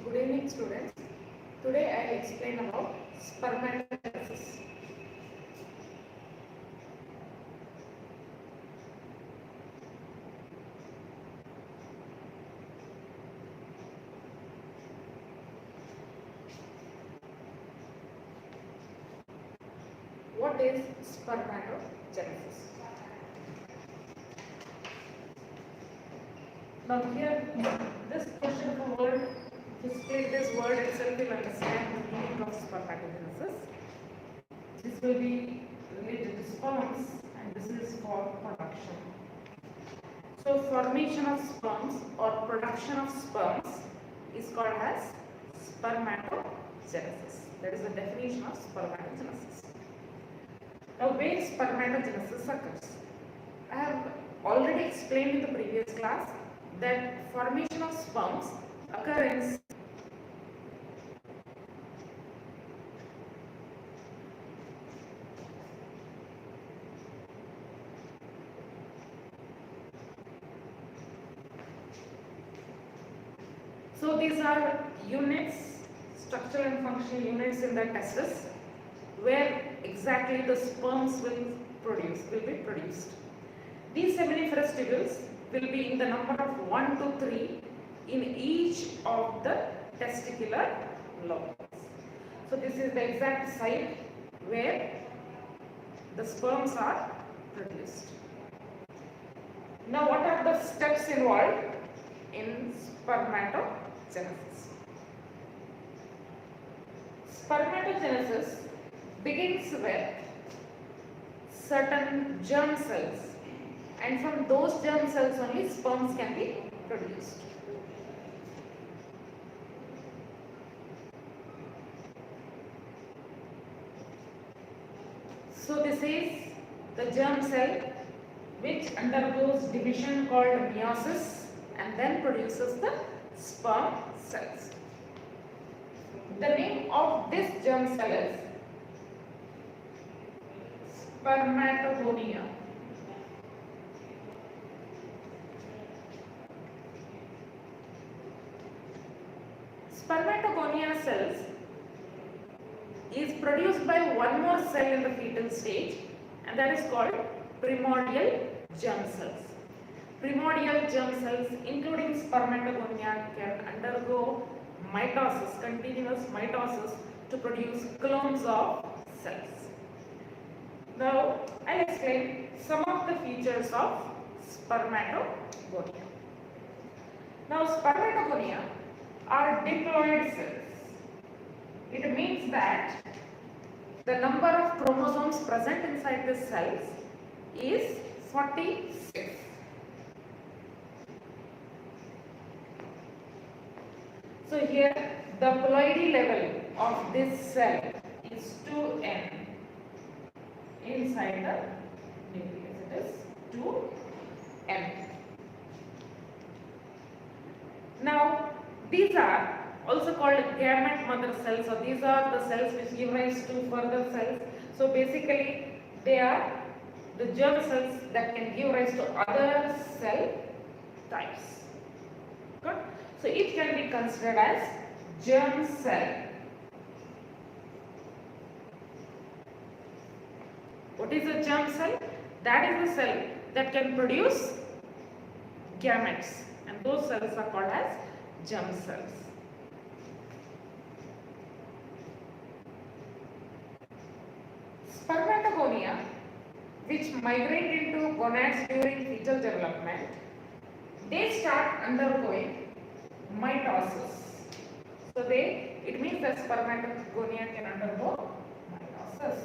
Good evening, students. Today I will explain about spermatogenesis. What is spermatogenesis? Now here, this portion of the word, to split this word itself, will understand the meaning of spermatogenesis. This will be related to sperms and this is for production. So formation of sperms or production of sperms is called as spermatogenesis. That is the definition of spermatogenesis. Now where spermatogenesis occurs? I have already explained in the previous class that formation of sperms occur in So these are units, structural and functional units in the testis where exactly the sperms will be produced. These seminiferous tubules will be in the number of 1 to 3 in each of the testicular lobes. So this is the exact site where the sperms are produced. Now what are the steps involved in spermatogenesis? Spermatogenesis begins with certain germ cells, and from those germ cells only sperms can be produced. So this is the germ cell which undergoes division called meiosis and then produces the sperm cells. The name of this germ cell is spermatogonia. Spermatogonia cells is produced by one more cell in the fetal stage, and that is called primordial germ cells. Primordial germ cells including spermatogonia can undergo mitosis, continuous mitosis, to produce clones of cells. Now I will explain some of the features of spermatogonia. Now spermatogonia are diploid cells. It means that the number of chromosomes present inside the cells is 46. So here the ploidy level of this cell is 2n inside the nucleus. It is 2n. Now these are also called gamete mother cells. So these are the cells which give rise to further cells. So basically they are the germ cells that can give rise to other cell types. Good. So it can be considered as germ cell. What is a germ cell? That is a cell that can produce gametes, and those cells are called as germ cells. Spermatogonia, which migrate into gonads during fetal development, they start undergoing mitosis. So it means that spermatogonia can undergo mitosis.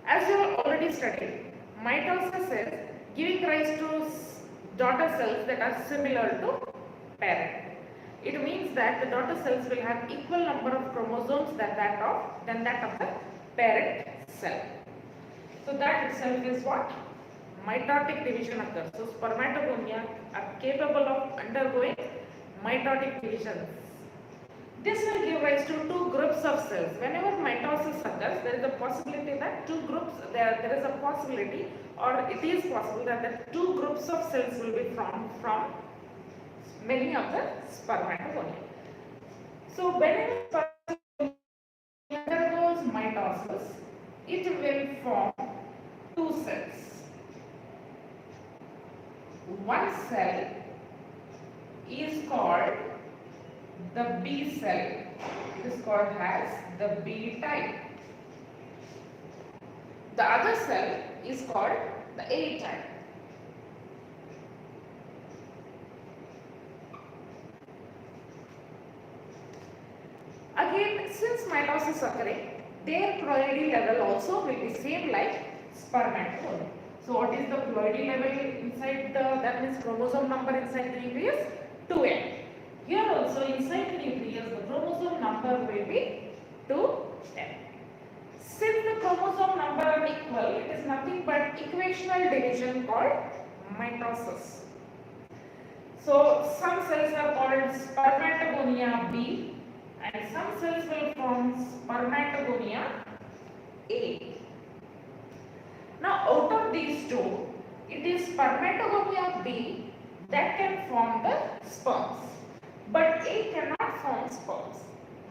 As you have already studied, mitosis is giving rise to daughter cells that are similar to parent. It means that the daughter cells will have equal number of chromosomes than that of the parent cell. So that itself is what? Mitotic division occurs. So spermatogonia are capable of undergoing mitotic divisions. This will give rise to two groups of cells. Whenever mitosis occurs, there is a possibility that there is a possibility or it is possible that the two groups of cells will be formed from many of the spermatogonia. So whenever spermatogonia undergoes mitosis, it will form two cells. One cell is called the B cell. It is called as the B type. The other cell is called the A type. Again, since mitosis occurring, their ploidy level also will be same like spermatogonia. So what is the ploidy level inside that means chromosome number inside the nucleus? 2n. Here also inside the nucleus the chromosome number will be 2n. Since the chromosome number are equal, it is nothing but equational division called mitosis. So some cells are called spermatogonia B and some cells will form spermatogonia A. Now out of these two, it is spermatogonia B that can form the sperms, but A cannot form sperms.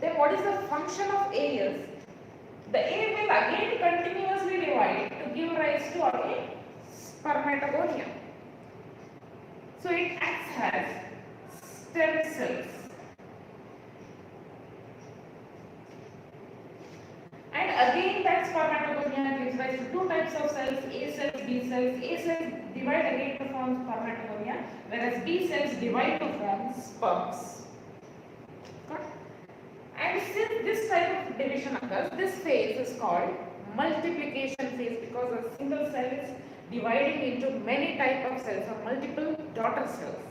Then what is the function of A is? The A will again continuously divide to give rise to again spermatogonia. So it acts as stem cells. And again that spermatogonia gives rise to two types of cells, A cells, B cells. A cells divide again to form spermatogonia, whereas B cells divide to form sperms. And since this type of division occurs, this phase is called multiplication phase because a single cell is dividing into many type of cells or multiple daughter cells.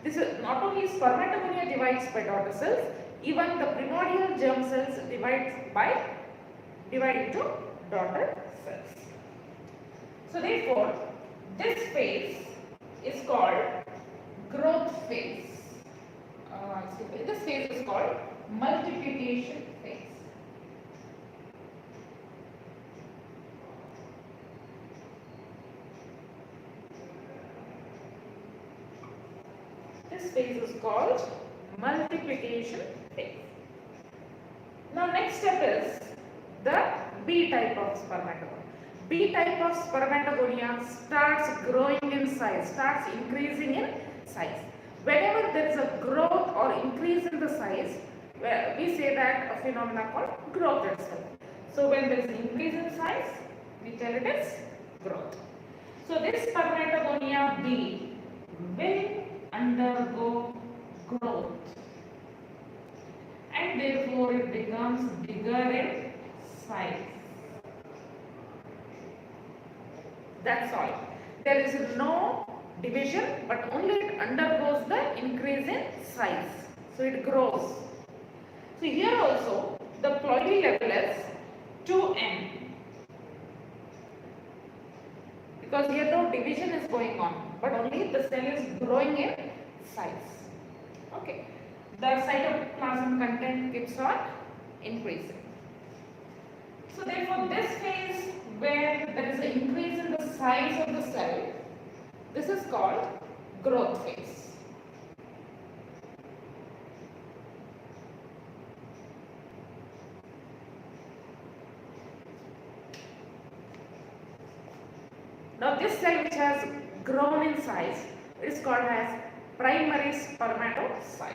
This is not only spermatogonia divides by daughter cells, even the primordial germ cells divide into daughter cells. So therefore, this phase is called growth phase. This phase is called multiplication phase. This phase is called multiplication phase. Now next step is the B type of spermatogonia. B type of spermatogonia starts growing in size, starts increasing in size. Whenever there is a growth or increase in the size, we say that a phenomena called growth itself. So when there is increase in size, we tell it as growth. So this spermatogonia B will undergo growth and therefore it becomes bigger in size. That's all. There is no division, but only it undergoes the increase in size. So it grows. So here also the ploidy level is 2n because here no division is going on, but only the cell is growing in size. Okay. The cytoplasm content keeps on increasing. So therefore this phase where there is an increase in the size of the cell, this is called growth phase. Now this cell which has grown in size is called as primary spermatocyte.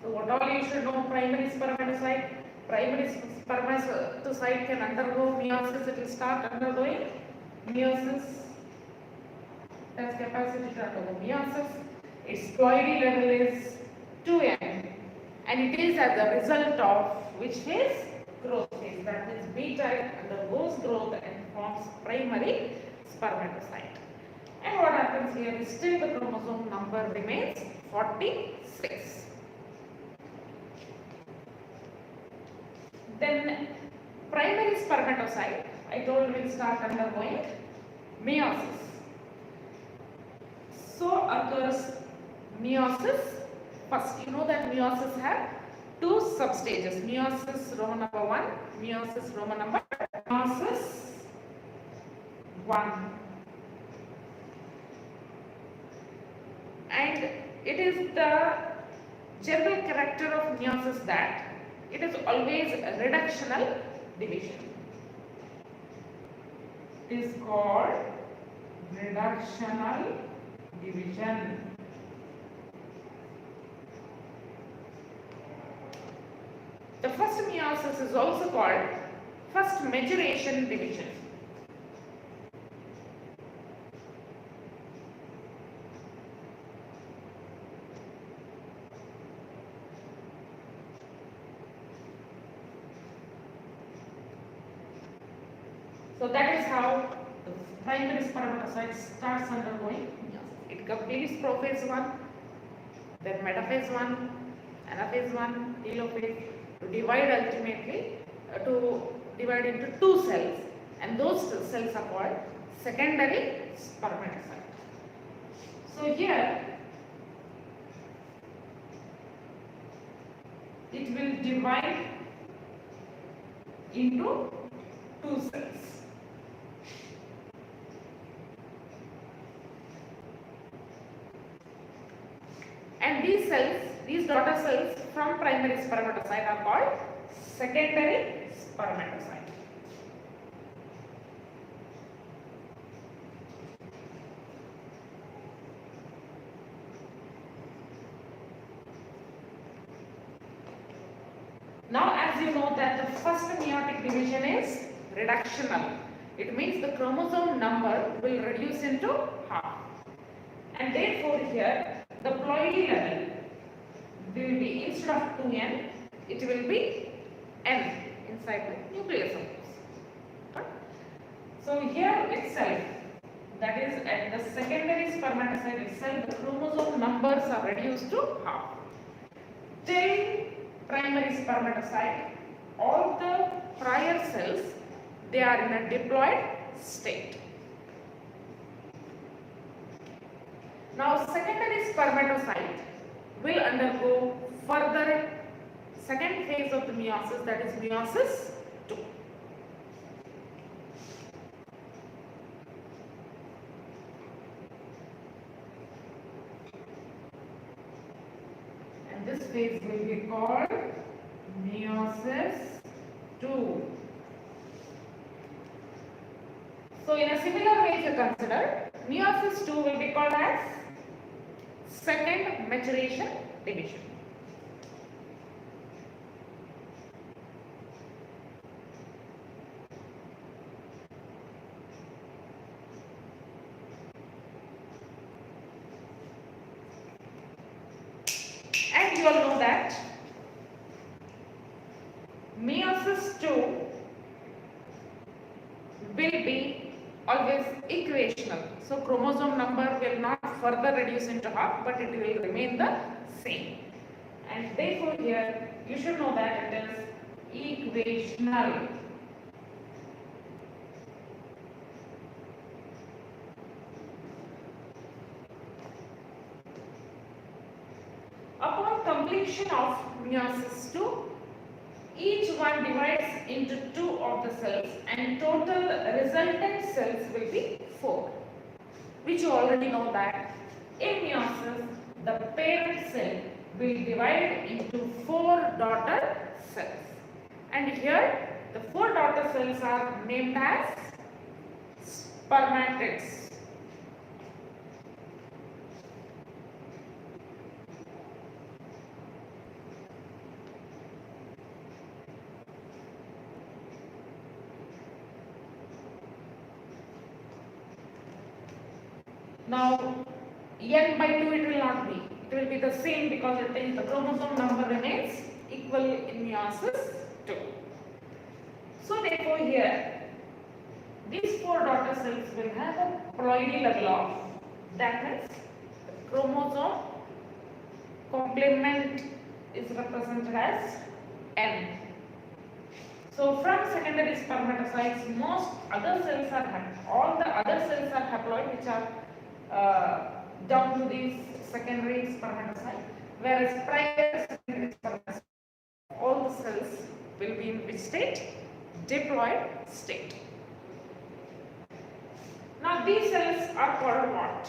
So what all you should know, primary spermatocyte. Primary spermatocyte can undergo meiosis, it will start undergoing meiosis. It has capacity to undergo meiosis. Its ploidy level is 2n and it is as a result of which phase? Growth phase. That means B type undergoes growth and forms primary spermatocyte. And what happens here is still the chromosome number remains 46. Then primary spermatocyte, I told will start undergoing meiosis. occurs meiosis. First, you know that meiosis have two substages. Meiosis Roman number 1, meiosis Roman number meiosis 1. And it is the general character of meiosis that it is always a reductional division. It is called reductional division. The first meiosis is also called first maturation division. So that is how the primary spermatocyte starts undergoing meiosis. It completes prophase 1, then metaphase 1, anaphase 1, telophase, to divide ultimately to divide into two cells, and those cells are called secondary spermatocyte. So here it will divide into two cells. And these cells, these daughter cells from primary spermatocyte are called secondary spermatocyte. Now, as you know that the first meiotic division is reductional. It means the chromosome number will reduce into half. And therefore here the ploidy level will be, instead of 2n, it will be n inside the nucleus of course. So here itself, that is at the secondary spermatocyte itself, the chromosome numbers are reduced to half. Till primary spermatocyte, all the prior cells, they are in a diploid state. Now secondary spermatocyte will undergo further second phase of the meiosis, that is meiosis 2. And this phase will be called meiosis 2. So in a similar way, if you consider, meiosis 2 will be called as second maturation division. And you all know that meiosis 2 will be always equational. So chromosome number will not further reduce into half, but it will remain the same. And therefore here you should know that it is equational. Upon completion of meiosis 2, each one divides into 2 of the cells, and total resultant cells will be 4, which you already know that in meiosis the parent cell will divide into 4 daughter cells, and here the 4 daughter cells are named as spermatids. Now n by 2 it will not be. It will be the same because it is the chromosome number remains equal in meiosis 2. So therefore here these 4 daughter cells will have a ploidy level of, that means the chromosome complement is represented as n. So from secondary spermatocytes, most other cells are all the other cells are haploid, which are down to the secondary spermatocyte, whereas prior secondary spermatocyte, all the cells will be in which state? Diploid state. Now these cells are called what?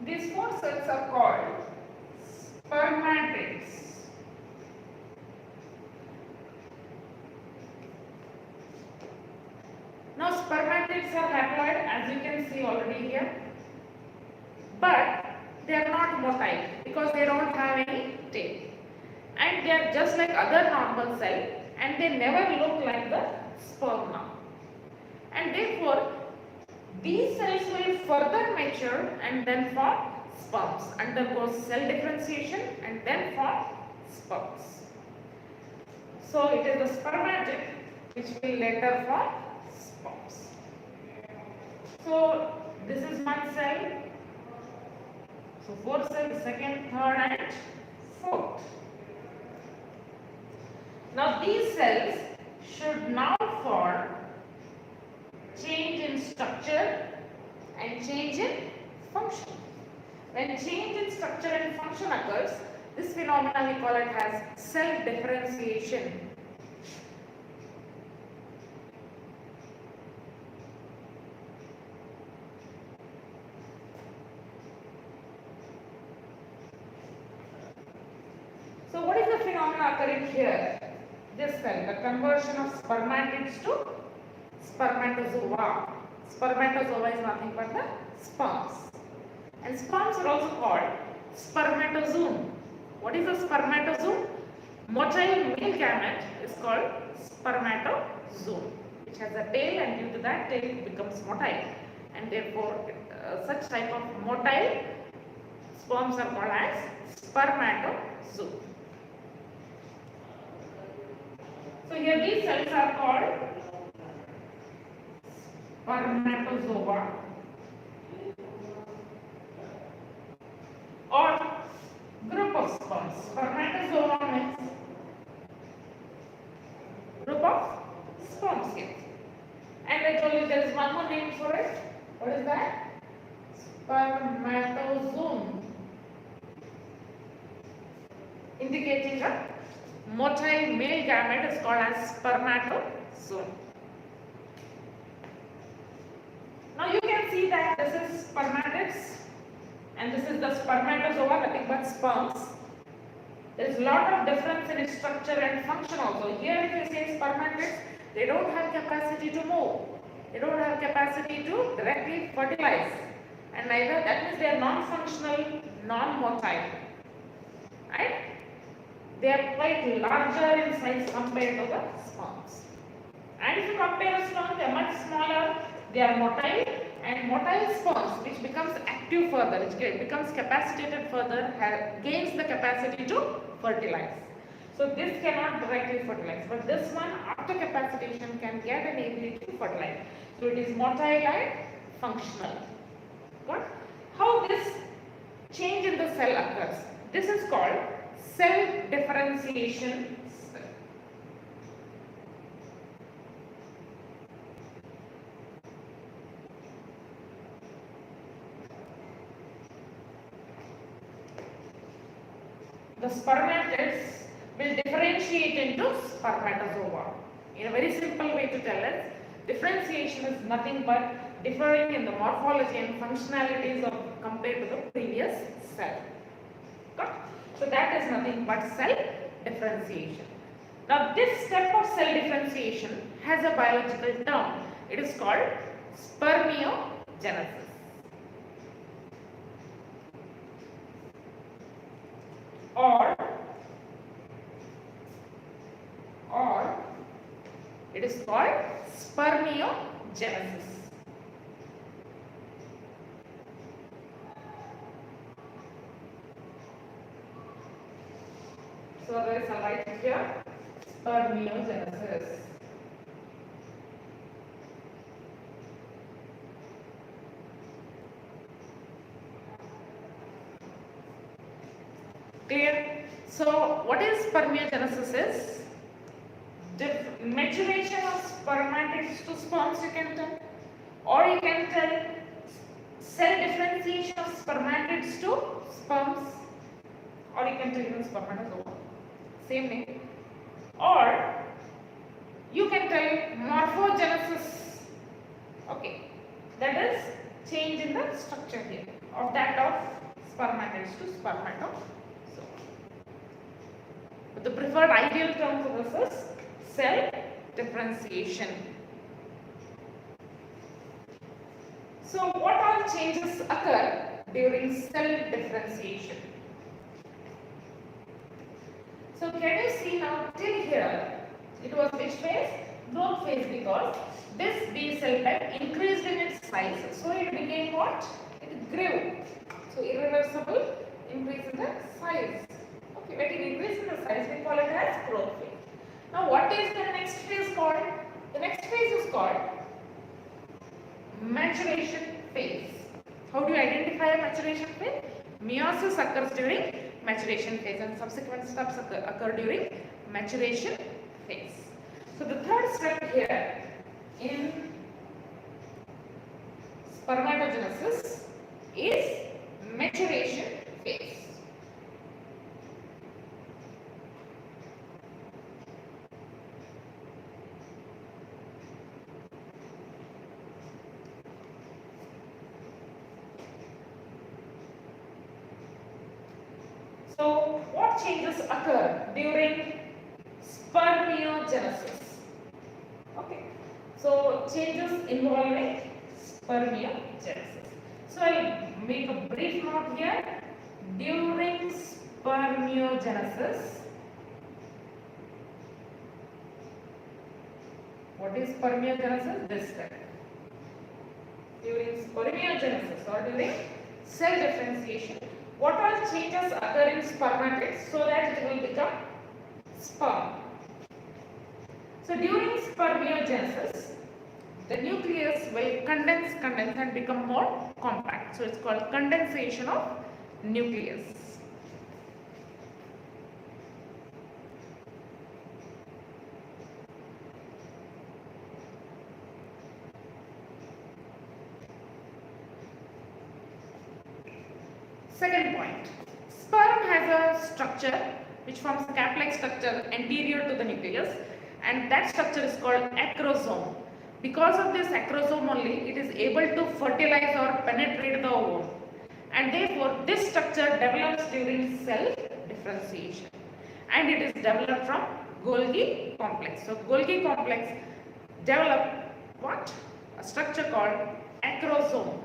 These four cells are called spermatids. Now spermatids are haploid, as you can see already here, but they are not motile because they don't have any tail, and they are just like other normal cell, and they never look like the sperm now, and therefore these cells will further mature and then form sperms, undergo cell differentiation and then form sperms. So it is the spermatid which will later form sperms. So this is one cell. So four cells, second, third and fourth. Now these cells should now form change in structure and change in function. When change in structure and function occurs, this phenomena we call it as cell differentiation. So what is the phenomena occurring here? This cell, the conversion of spermatids to spermatozoa. Spermatozoa is nothing but the sperms. And sperms are also called spermatozoon. What is a spermatozoon? Motile male gamete is called spermatozoon, which has a tail, and due to that tail it becomes motile. And therefore such type of motile sperms are called as spermatozoon. So here these cells are called spermatozoa or group of sperms. Spermatozoa means group of sperms here. And I told you there is one more name for it. What is that? Spermatozoon, indicating a motile male gamete is called as spermatozoon. Now you can see that this is spermatids and this is the spermatozoa, nothing but sperms. There is a lot of difference in its structure and function also. Here if you say spermatids, they don't have capacity to move. They don't have capacity to directly fertilize. And neither, that means they are non-functional, non-motile. Right? They are quite larger in size compared to the sperms. And if you compare a sperm, they are much smaller. They are motile, and motile sperms, which becomes active further, which becomes capacitated further, gains the capacity to fertilize. So this cannot directly fertilize, but this one after capacitation can get an ability to fertilize. So it is motile and functional. Got? How this change in the cell occurs? This is called cell differentiation. The spermatids will differentiate into spermatozoa. In a very simple way to tell it, differentiation is nothing but differing in the morphology and functionalities of compared to the previous cell. Got? So that is nothing but cell differentiation. Now this step of cell differentiation has a biological term. It is called spermatogenesis. Or it is called spermatogenesis. So there is a light here, spermatogenesis. Clear? So what is spermatogenesis is? Maturation of spermatids to sperms, you can tell, or you can tell cell differentiation of spermatids or you can tell even spermatozoa, same name, or you can tell morphogenesis. Okay, that is change in the structure here of that of spermatids to spermatozoa. But the preferred ideal term for this is cell differentiation. So what all changes occur during cell differentiation? So can you see now till here it was which phase? Growth phase, because this B cell type increased in its size. So it became what? It grew. So irreversible increase in the size. Okay, when it increase in the size we call it as growth phase. Now what is the next phase called? The next phase is called maturation phase. How do you identify a maturation phase? Meiosis occurs during maturation phase and subsequent steps occur during maturation phase. So the third step here in spermatogenesis is maturation phase. So what changes occur during spermatogenesis? Okay, so changes involving spermatogenesis. So I'll make a brief note here. During spermatogenesis, what is spermatogenesis? This step. During spermatogenesis or during cell differentiation, what all changes occur in spermatids so that it will become sperm? So during spermatogenesis, the nucleus will condense and become more compact. So it's called condensation of nucleus. Second point, sperm has a structure which forms a cap-like structure anterior to the nucleus, and that structure is called acrosome. Because of this acrosome only, it is able to fertilize or penetrate the ovum, and therefore this structure develops during cell differentiation, and it is developed from Golgi complex. So Golgi complex develop what? A structure called acrosome.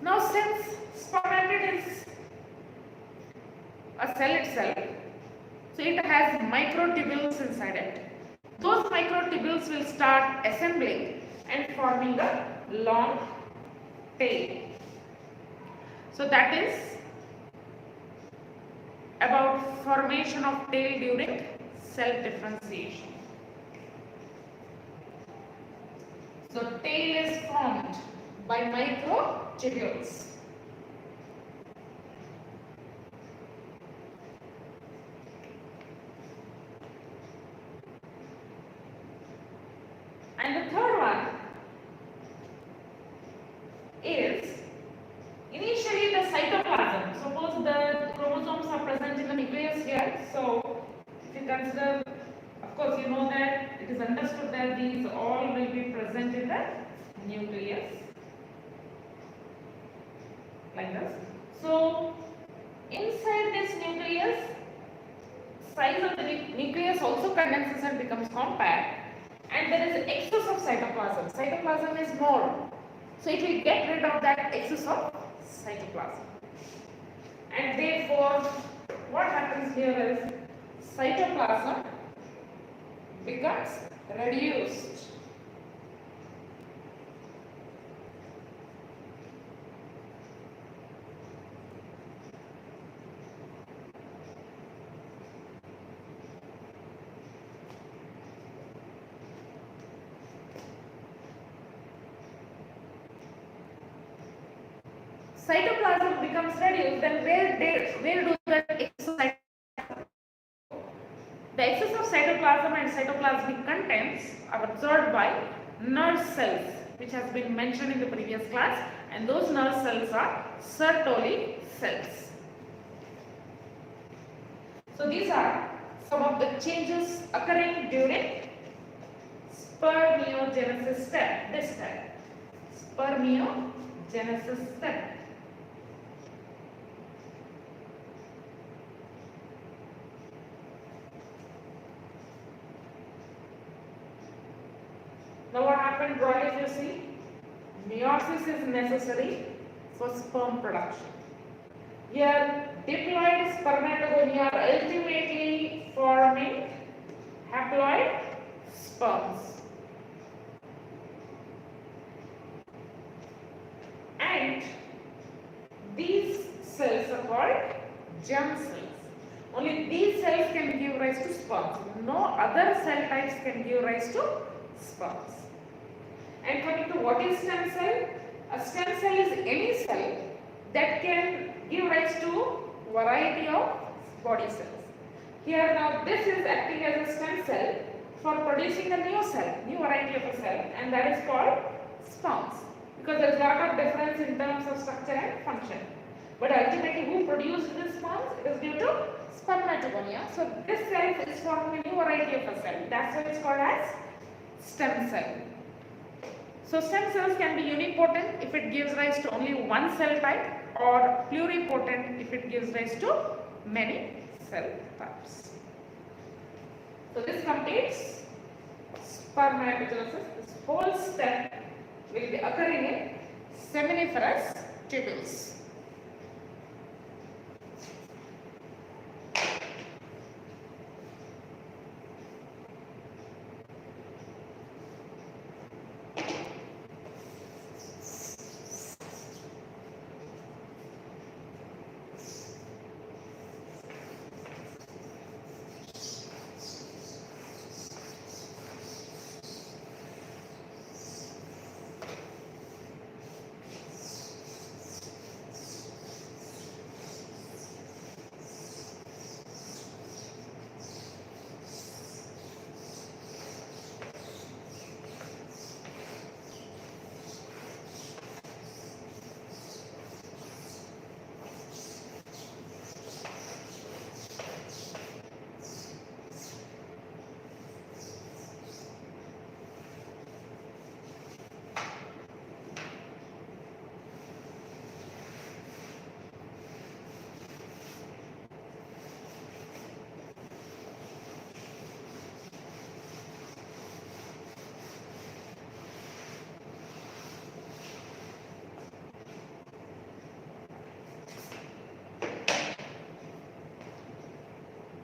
Now since spermatid is a cell itself, so it has microtubules inside it. Those microtubules will start assembling and forming a long tail. So that is about formation of tail during cell differentiation. So tail is formed by microtubules. And the third one is initially the cytoplasm. Suppose the chromosomes are present in the nucleus here. So if you consider, of course you know that it is understood that these all will be present in the nucleus. Like this. So inside this nucleus, size of the nucleus also condenses and becomes compact, and there is excess of cytoplasm. Cytoplasm is more, so it will get rid of that excess of cytoplasm, and therefore what happens here is cytoplasm becomes reduced. cytoplasm becomes reduced, then where do the excess the excess of cytoplasm and cytoplasmic contents are absorbed by nerve cells, which has been mentioned in the previous class, and those nerve cells are Sertoli cells. So these are some of the changes occurring during spermiogenesis step, this step, spermiogenesis step. Now what happened broadly, if you see, meiosis is necessary for sperm production. Here diploid spermatogonia are ultimately forming haploid sperms. And these cells are called germ cells. Only these cells can give rise to sperms. No other cell types can give rise to sperms. And coming to what is stem cell? A stem cell is any cell that can give rise to variety of body cells. Here now this is acting as a stem cell for producing a new cell, new variety of a cell, and that is called sperms, because there is a lot of difference in terms of structure and function. But ultimately who produced this sperms? It is due to spermatogonia. So this cell is forming a new variety of a cell. That's why it's called as stem cell. So stem cells can be unipotent if it gives rise to only one cell type, or pluripotent if it gives rise to many cell types. So this completes spermatogenesis. This whole step will be occurring in seminiferous tubules.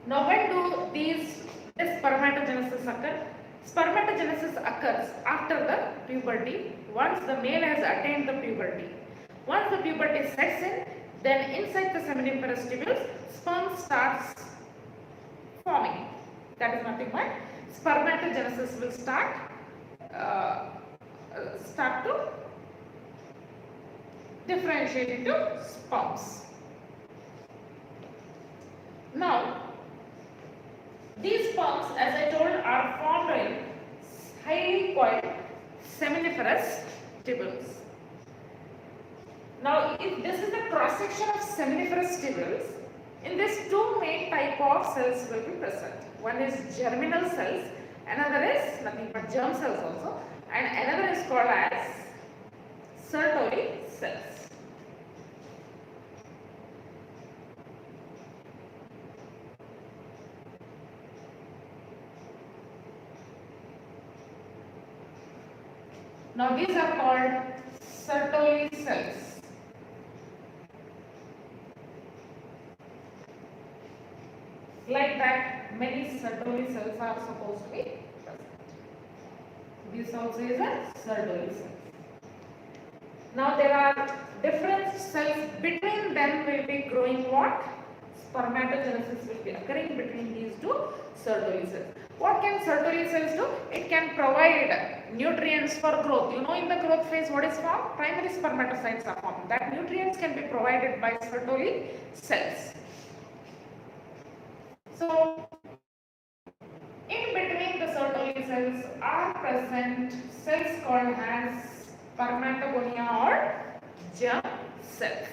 Now when do this spermatogenesis occur? Spermatogenesis occurs after the puberty, once the male has attained the puberty. Once the puberty sets in, then inside the seminiferous tubules, sperm starts forming. That is nothing but spermatogenesis will start to differentiate into sperms. Now, these sperms, as I told, are formed in highly coiled seminiferous tubules. Now, if this is the cross section of seminiferous tubules, in this two main type of cells will be present. One is germinal cells, another is nothing but germ cells also, and another is called as Sertoli cells. Now these are called Sertoli cells. Like that, many Sertoli cells are supposed to be present. This also is a Sertoli cell. Now there are different cells, between them will be growing what? Spermatogenesis will be occurring between these two Sertoli cells. What can Sertoli cells do? It can provide nutrients for growth. You know, in the growth phase, what is formed? Primary spermatocytes are formed. That nutrients can be provided by Sertoli cells. So, in between the Sertoli cells are present cells called as spermatogonia or germ cells.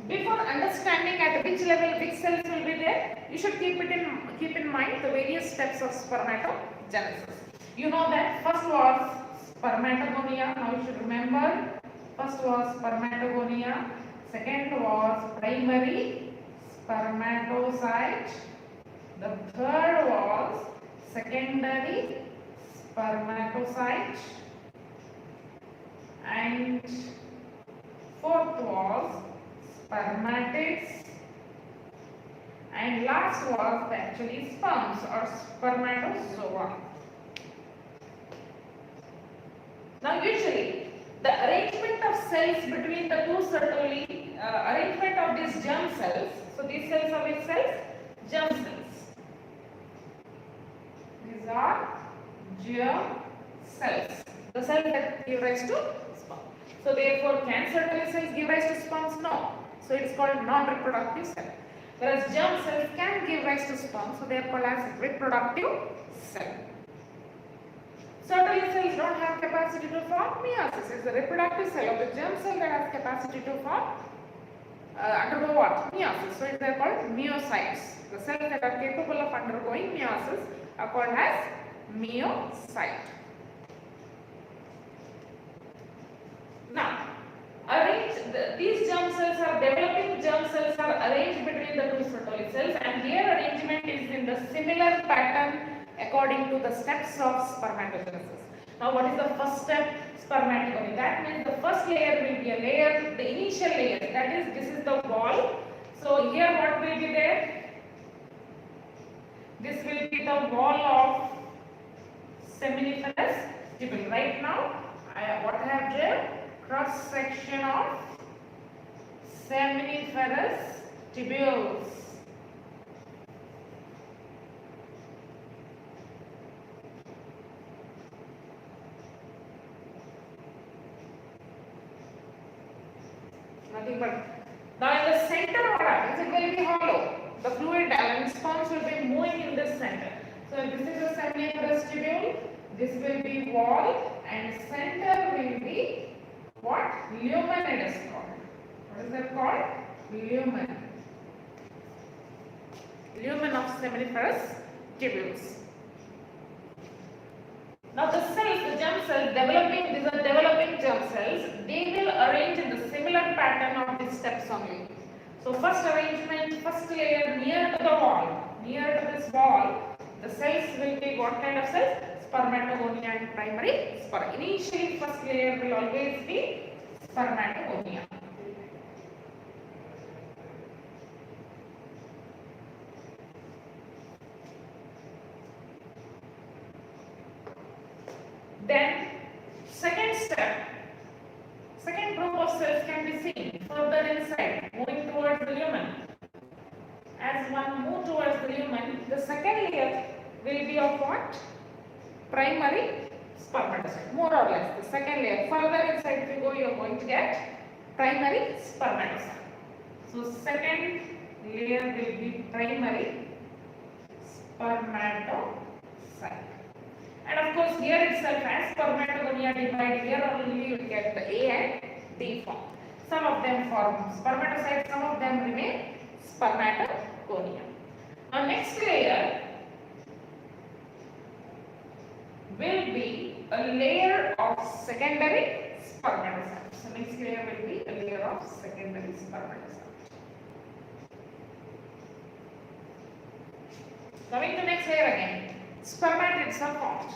Before understanding at which level which cells will be there, you should keep in mind the various steps of spermatogenesis. You know that first was spermatogonia. Now you should remember, first was spermatogonia, second was primary spermatocyte, the third was secondary spermatocyte, and fourth was spermatids, and last was actually sperms or spermatozoa. Now usually the arrangement of cells between the two Sertoli, arrangement of these germ cells, so these cells are which cells? Germ cells. These are germ cells, the cells that give rise to sperm. So therefore, can Sertoli cells give rise to sperms? No. So it is called non-reproductive cell. Whereas germ cells can give rise to sperm, so they are called as reproductive cell. Sertoli cells don't have capacity to form meiosis. It's the reproductive cell of the germ cell that has capacity to form undergo what? Meiosis. So they are called myocytes. The cells that are capable of undergoing meiosis are called as myocyte. Now, these germ cells are developing germ cells are arranged between the two Sertoli cells, and their arrangement is in the similar pattern according to the steps of spermatogenesis. Now, what is the first step? Spermatogony. That means the first layer will be a layer, the initial layer. That is, this is the wall. So here, what will be there? This will be the wall of seminiferous tubule. Right now, what I have drawn? Cross section of seminiferous tubules. Nothing but. Now in the center, what happens? It will be hollow. The fluid and sperms will be moving in this center. So this is a seminiferous tubule. This will be wall, and center will be what? Lumen it is called. What is that called? Lumen. Lumen of seminiferous tubules. Now the cells, the germ cells developing, these are developing germ cells, they will arrange in the similar pattern of these steps only. So first arrangement, first layer near to the wall, near to this wall, the cells will be what kind of cells? Spermatogonia and primary sperm. Initially, first layer will always be spermatogonia. Then, second step, second group of cells can be seen further inside, moving towards the lumen. As one moves towards the lumen, the second layer will be of what? Primary spermatocyte, more or less. The second layer, further inside if you go, you are going to get primary spermatocyte. So second layer will be primary spermatocyte. And of course, here itself, as spermatogonia divide, here only you will get the A and D form. Some of them form spermatocyte, some of them remain spermatogonia. Now next layer will be a layer of secondary spermatocyte. So next layer will be a layer of secondary spermatocyte. Coming to next layer again, spermatids are formed.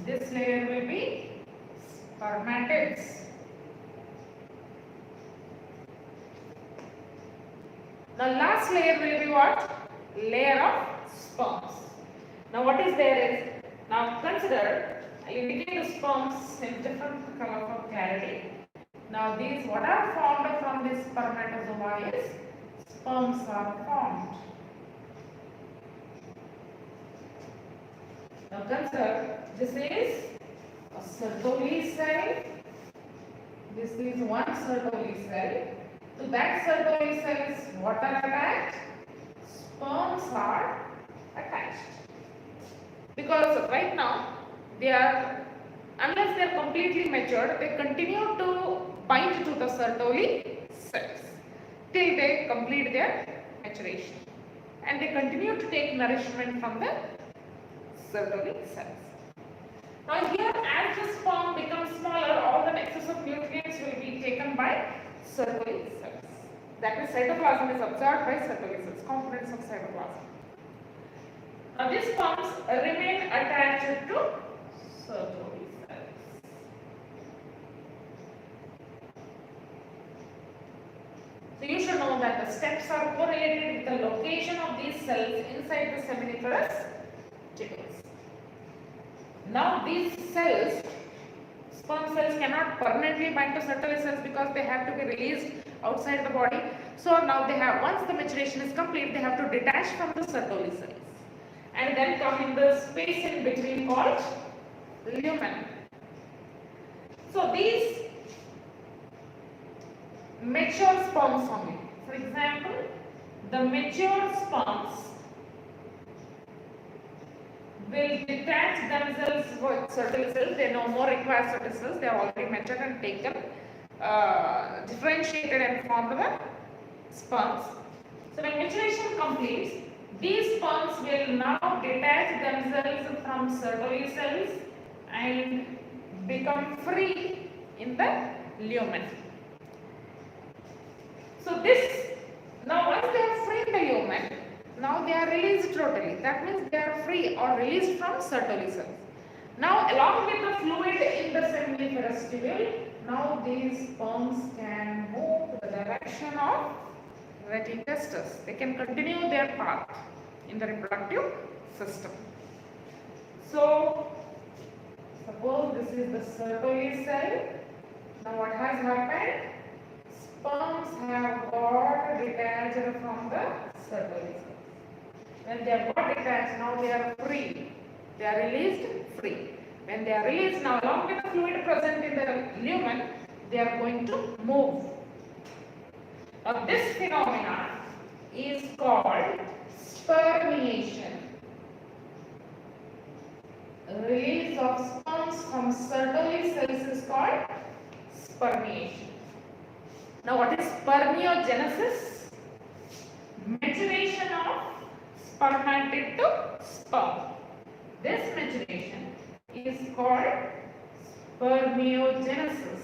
This layer will be spermatids. The last layer will be what? Layer of sperms. Now what is there is Now consider, I indicate the sperms in different color for clarity. Now these, what are formed from this spermatozoa is sperms are formed. Now consider, this is a Sertoli cell. This is one Sertoli cell. To that Sertoli cells, what are attached? Sperms are attached. Because right now, they are, unless they are completely matured, they continue to bind to the Sertoli cells till they complete their maturation. And they continue to take nourishment from the Sertoli cells. Now here, as the sperm becomes smaller, all the excess of nutrients will be taken by Sertoli cells. That means cytoplasm is absorbed by Sertoli cells, components of cytoplasm. Now these sperms remain attached to Sertoli cells. So you should know that the steps are correlated with the location of these cells inside the seminiferous tubules. Now these cells, sperm cells cannot permanently bind to Sertoli cells because they have to be released outside the body. So now they have, once the maturation is complete, they have to detach from the Sertoli cells and then come in the space in between called lumen. So these mature sperms only. For example, the mature sperms will detach themselves with Sertoli cells. They no more require Sertoli cells. They are already matured and taken, differentiated and formed the sperms. So when maturation completes, these sperms will now detach themselves from Sertoli cells and become free in the lumen. So this, now once they are free in the lumen, now they are released totally. That means they are free or released from Sertoli cells. Now along with the fluid in the seminiferous tubule, now these sperms can move to the direction of rete testis. They can continue their path in the reproductive system. So suppose this is the Sertoli cell. Now what has happened? Sperms have got detached from the Sertoli cells. When they are got detached, now they are free. They are released free. When they are released, now along with the fluid present in the lumen, they are going to move. Now this phenomenon is called spermiation. Release of sperms from Sertoli cells is called spermiation. Now what is spermatogenesis? Maturation of spermatid to sperm. This maturation is called spermatogenesis.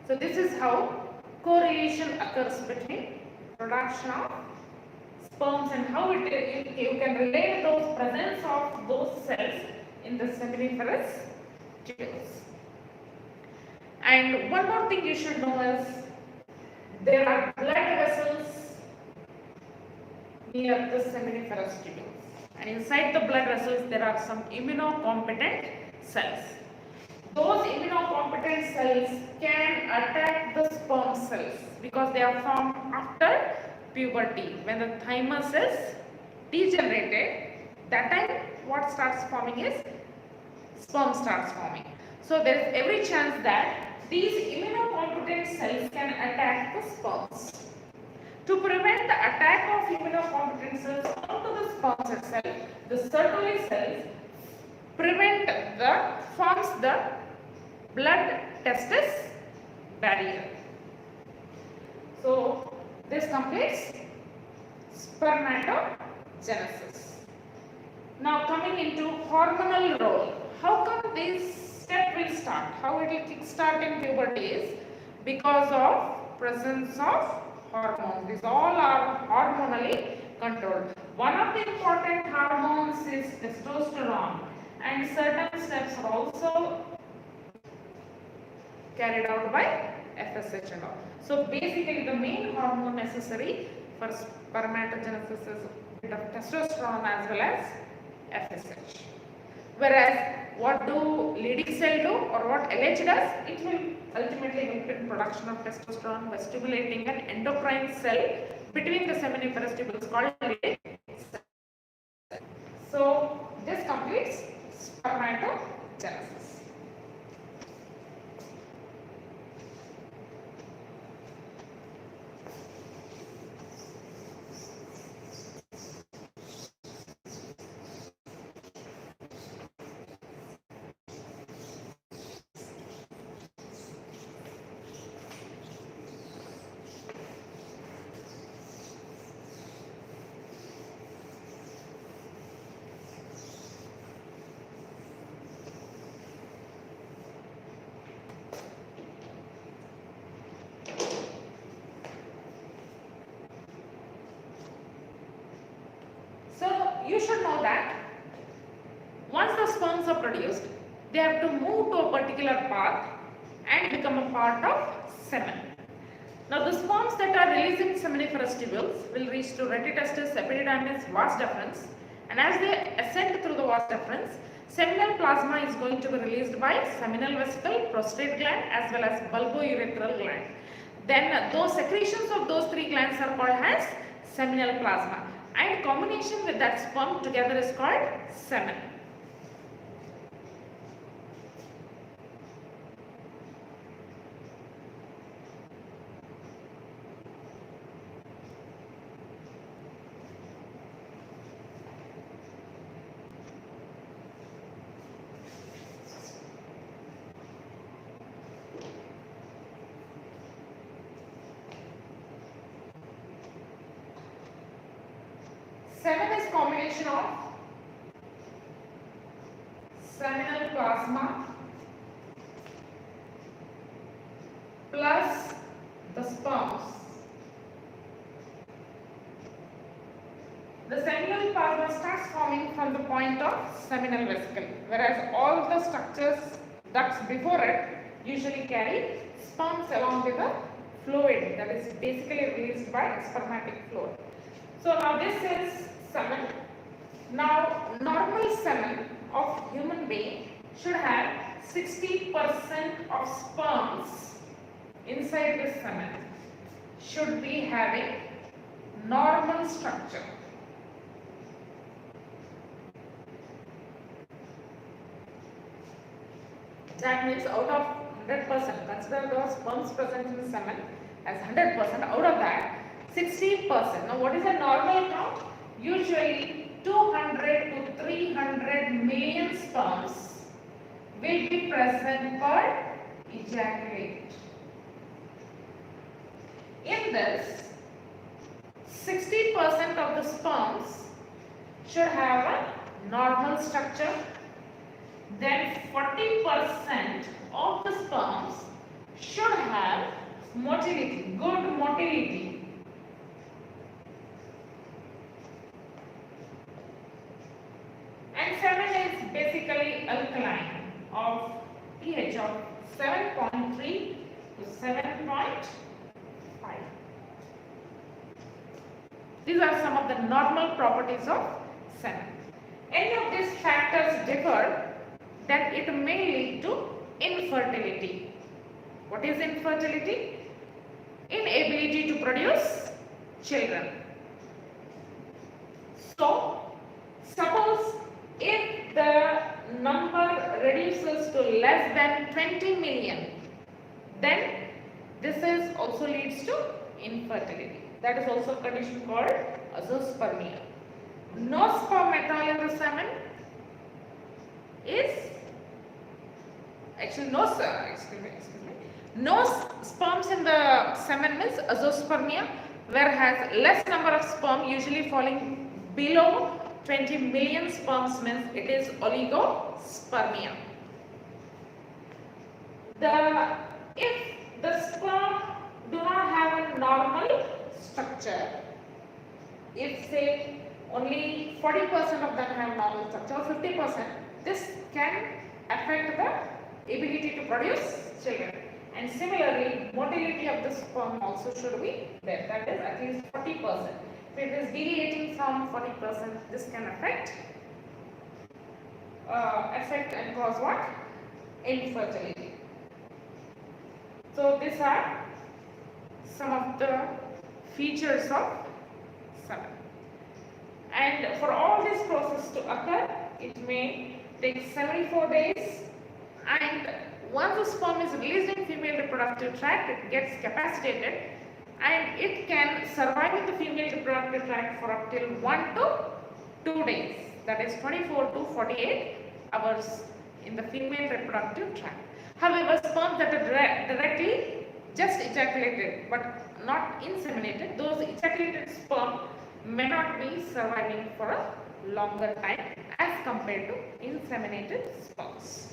So this is how correlation occurs between production of sperms and how you can relate those presence of those cells in the seminiferous tubules. And one more thing you should know is there are blood vessels near the seminiferous tubules, and inside the blood vessels there are some immunocompetent cells. Those immunocompetent cells can attack the sperm cells because they are formed after puberty. When the thymus is degenerated, that time what starts forming is sperm starts forming. So there is every chance that these immunocompetent cells can attack the sperms. To prevent the attack of immunocompetent cells onto the sperms itself, the Sertoli cells forms the blood testis barrier. So this completes spermatogenesis. Now coming into hormonal role. How come this step will start? How it will kick start in puberty is because of presence of hormones. These all are hormonally controlled. One of the important hormones is testosterone, and certain steps are also carried out by FSH and all. So basically the main hormone necessary for spermatogenesis is a bit of testosterone as well as FSH. Whereas what do leading cell do or what LH does? It will ultimately help in production of testosterone by stimulating an endocrine cell between the seminiferous tubules called leading cell. So this completes spermatogenesis. You should know that once the sperms are produced, they have to move to a particular path and become a part of semen. Now the sperms that are released in seminiferous tubules will reach to retitestis, epididymis, vas deferens, and as they ascend through the vas deferens, seminal plasma is going to be released by seminal vesicle, prostate gland as well as bulbourethral gland. Then those secretions of those three glands are called as seminal plasma. And combination with that sperm together is called semen. Semen is combination of seminal plasma plus the sperms. The seminal plasma starts forming from the point of seminal vesicle, whereas all the structures, ducts before it usually carry sperms along with the fluid that is basically released by spermatic fluid. So now this is semen. Now normal semen of human being should have 60% of sperms inside this semen should be having normal structure. That means out of 100%, consider the sperms present in the semen as 100%. Out of that, 60%. Now what is a normal count? Usually 200 to 300 million sperms will be present per ejaculate. In this, 60% of the sperms should have a normal structure. Then 40% of the sperms should have motility, good motility. And semen is basically alkaline of pH of 7.3 to 7.5. These are some of the normal properties of semen. Any of these factors differ, then it may lead to infertility. What is infertility? Inability to produce children. So, suppose if the number reduces to less than 20 million, then this is also leads to infertility. That is also a condition called azoospermia. No sperm at all in the semen is actually no sperms in the semen means azoospermia, whereas less number of sperm usually falling below 20 million sperms means it is oligospermia. If the sperm do not have a normal structure, if say only 40% of them have normal structure or 50%, this can affect the ability to produce children. And similarly, motility of the sperm also should be there, that is at least 40%. If it is deviating from 40%, this can affect and cause what? Infertility. So these are some of the features of semen. And for all this process to occur, it may take 74 days, and once the sperm is released in female reproductive tract, it gets capacitated and it can survive in the female reproductive tract for up till 1 to 2 days, that is 24 to 48 hours in the female reproductive tract. However, sperms that are directly just ejaculated but not inseminated, those ejaculated sperm may not be surviving for a longer time as compared to inseminated sperms.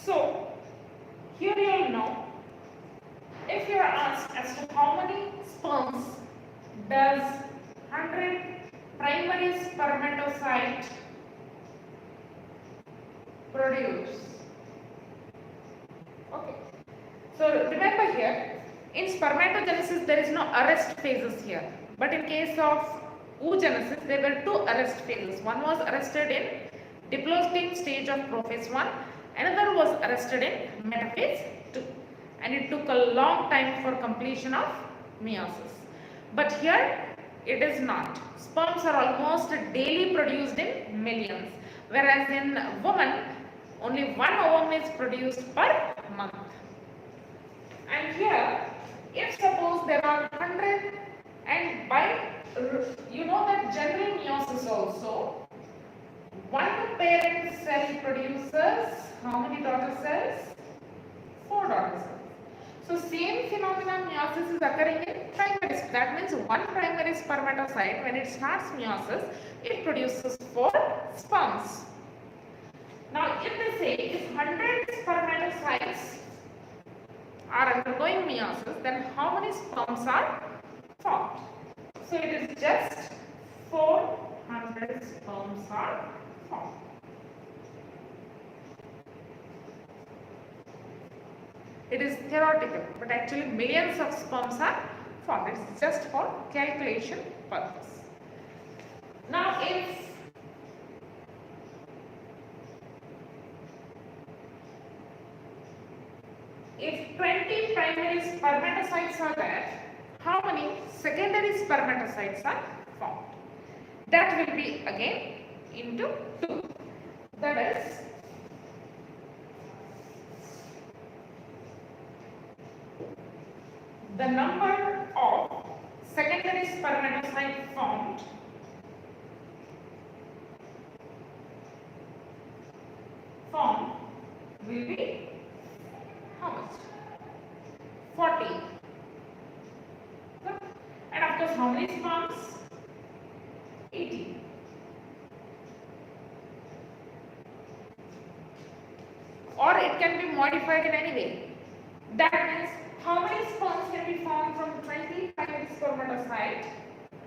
So, here you will know, if you are asked as to how many sperms does 100 primary spermatocyte produce. Okay. So remember here, in spermatogenesis there is no arrest phases here, but in case of oogenesis there were two arrest phases. One was arrested in diplostane stage of prophase 1, another was arrested in metaphase 2, and it took a long time for completion of meiosis. But here it is not. Sperms are almost daily produced in millions, whereas in women only one ovum is produced per month. And here, if suppose there are 100, and by you know that general meiosis also, one parent cell produces how many daughter cells? 4 daughter cells. So same phenomenon meiosis is occurring in primary. That means one primary spermatocyte, when it starts meiosis, it produces 4 sperms. Now if they say if 100 spermatocytes are undergoing meiosis, then how many sperms are formed? So it is just 400 sperms are formed. It is theoretical, but actually millions of sperms are formed. It is just for calculation purpose. Now if If 20 primary spermatocytes are there, how many secondary spermatocytes are formed? That will be again into 2. That is the number of secondary spermatocytes formed will be how much? 40. Good. And of course, how many sperms? 80. Or it can be modified in any way. That means how many sperms can be formed from 20 primary spermatocytes,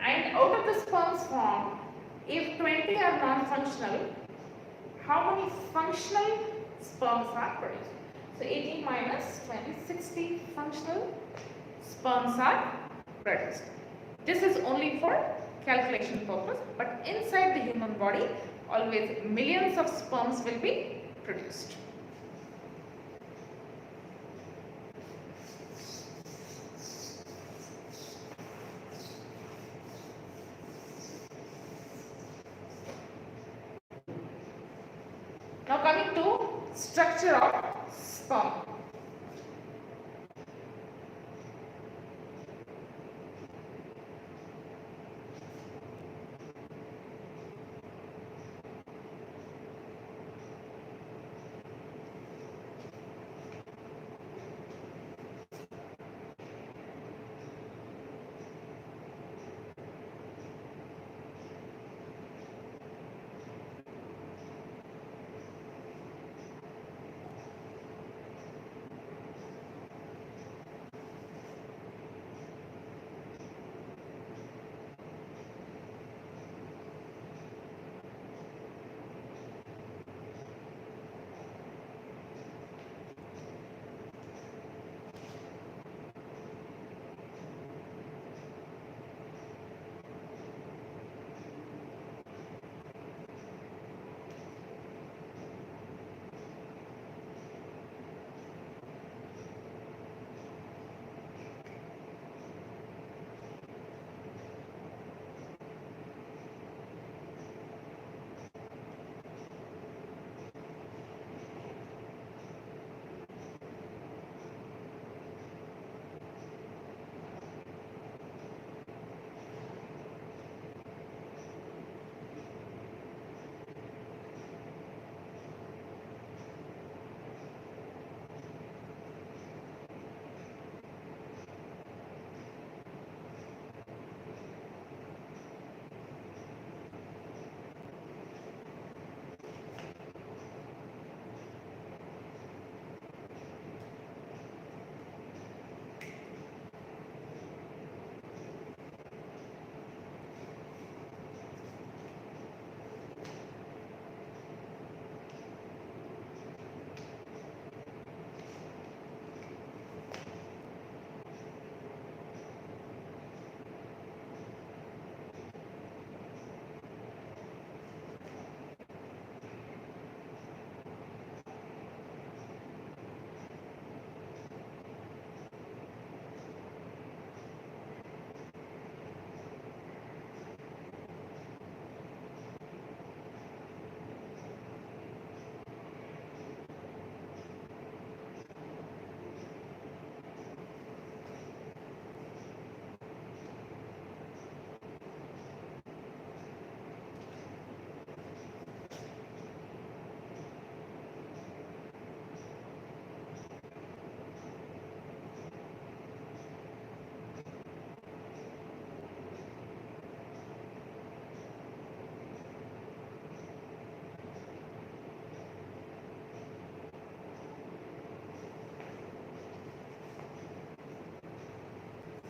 and out of the sperms formed, if 20 are non-functional, how many functional sperms are produced? So 18 minus 20, 60 functional sperms are produced. This is only for calculation purpose, but inside the human body, always millions of sperms will be produced. Now coming to structure of sperm.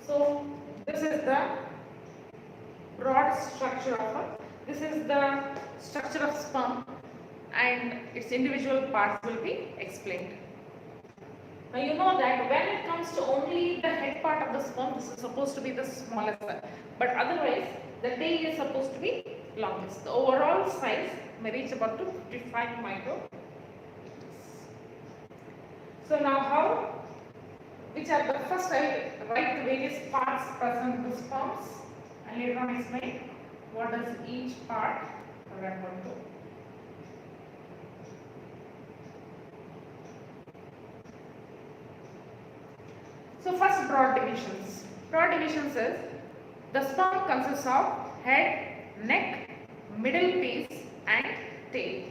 So this is the broad structure of this is the structure of sperm, and its individual parts will be explained. Now you know that when it comes to only the head part of the sperm, this is supposed to be the smallest one, but otherwise the tail is supposed to be longest. The overall size may reach about to 55 micro. So now which are the first I'll write the various parts present in the sperms and later on explain what does each part refer to. So first, broad divisions. Broad divisions is the sperm consists of head, neck, middle piece and tail.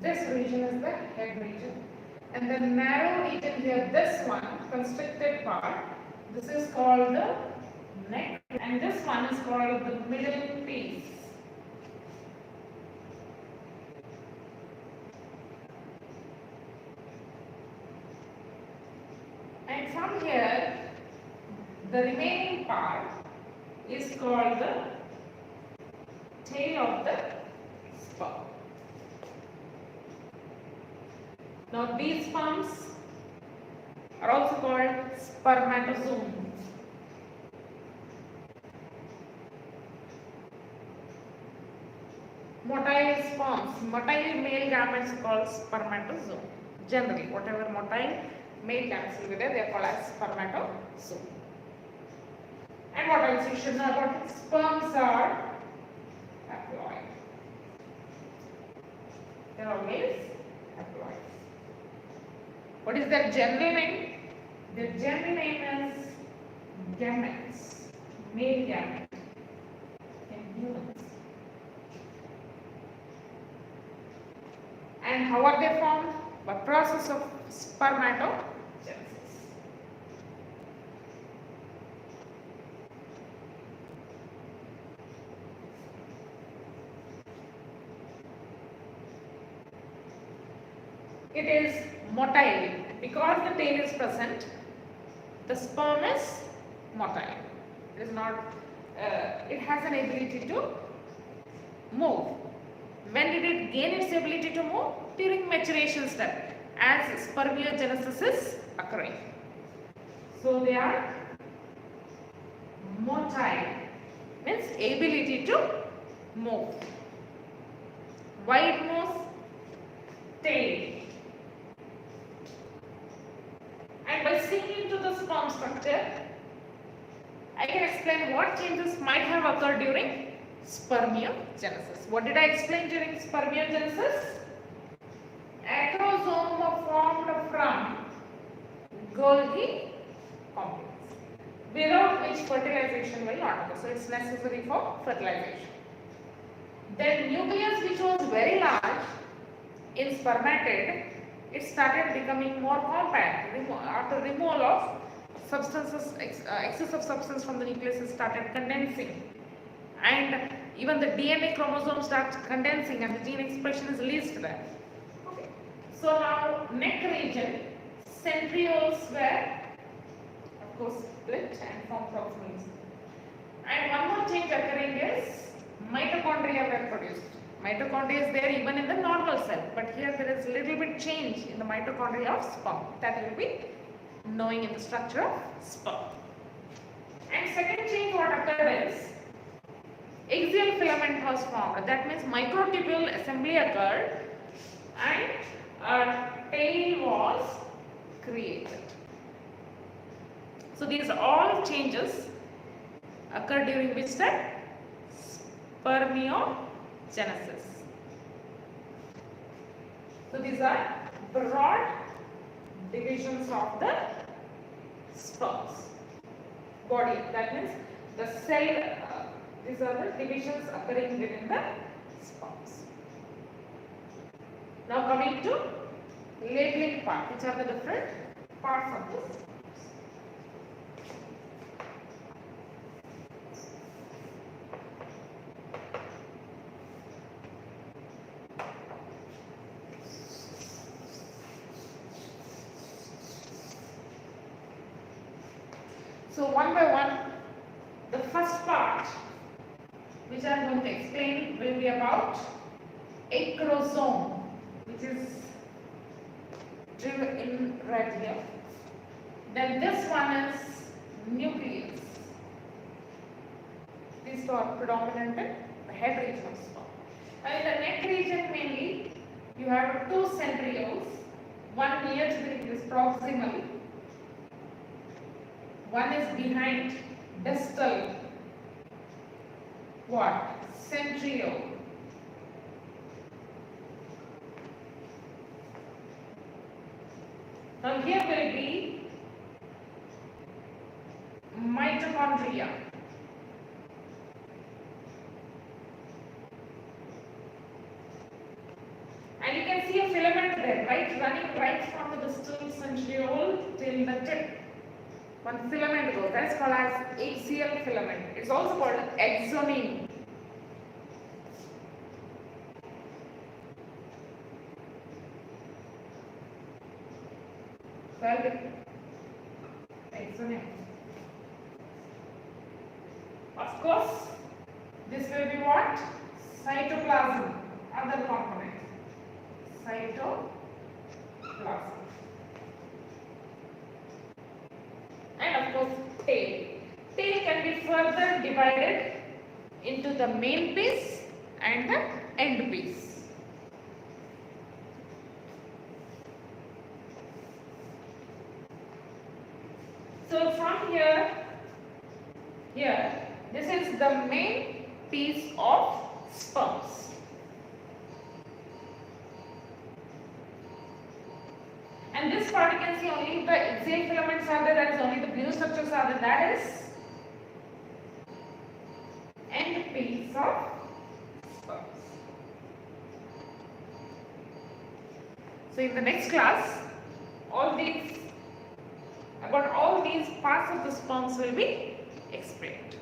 This region is the head region, and the narrow region here, this one, constricted part, this is called the neck, and this one is called the middle piece. And from here, the remaining part is called the tail of the sperm. Now these sperms are also called spermatozoons. Motile sperms, motile male gametes are called spermatozoon. Generally, whatever motile male gametes will be there, they are called as spermatozoon. And what else you should know about it? Sperms are haploid. They are always haploid. What is their general name? Their general name is gametes, male gamete in humans. And how are they formed? By process of spermatogenesis. It is motile. Because the tail is present, the sperm is motile. It is not. It has an ability to move. When did it gain its ability to move? During maturation step, as spermiogenesis is occurring. So they are motile, means ability to move. Why it moves? Tail. And by seeing into the sperm structure, I can explain what changes might have occurred during spermiogenesis. What did I explain during spermiogenesis? Acrosome are formed from Golgi complex, without which fertilization will not occur. So it's necessary for fertilization. Then nucleus, which was very large in spermatid, it started becoming more compact. After removal of substances, excess of substance from the nucleus started condensing, and even the DNA chromosome starts condensing and the gene expression is least there. Okay. So now neck region, centrioles were of course split and formed proximally. And one more change occurring is mitochondria were produced. Mitochondria is there even in the normal cell, but here there is a little bit change in the mitochondria of sperm. That will be knowing in the structure of sperm. And second change what occurred is axial filament was formed. That means microtubule assembly occurred and a tail was created. So these all changes occur during which step? Spermiogenesis. So these are broad divisions of the sperms body. That means the cell, these are the divisions occurring within the sperms. Now coming to labeling part, which are the different parts of this. So one by one, the first part which I am going to explain will be about acrosome, which is driven in right here. Then this one is nucleus. These two are predominant in the head region of sperm. And in the neck region mainly, you have two centrioles, one near to the nucleus proximal, one is behind distal what? Centriole. Now here will be mitochondria. And you can see a filament there, right? Running right from the distal centriole till the tip. One filament goes. That's called as axial filament. It's also called axoneme. Axoneme. Of course, this will be what? Cytoplasm. Other component. Cytoplasm. And of course, tail. Tail can be further divided into the main piece and the end piece. So from here, this is the main piece of sperms. And this part you can see only the axial filaments are there, that is only the blue structures are there, that is end piece of sperms. So in the next class, about all these parts of the sperms will be explained.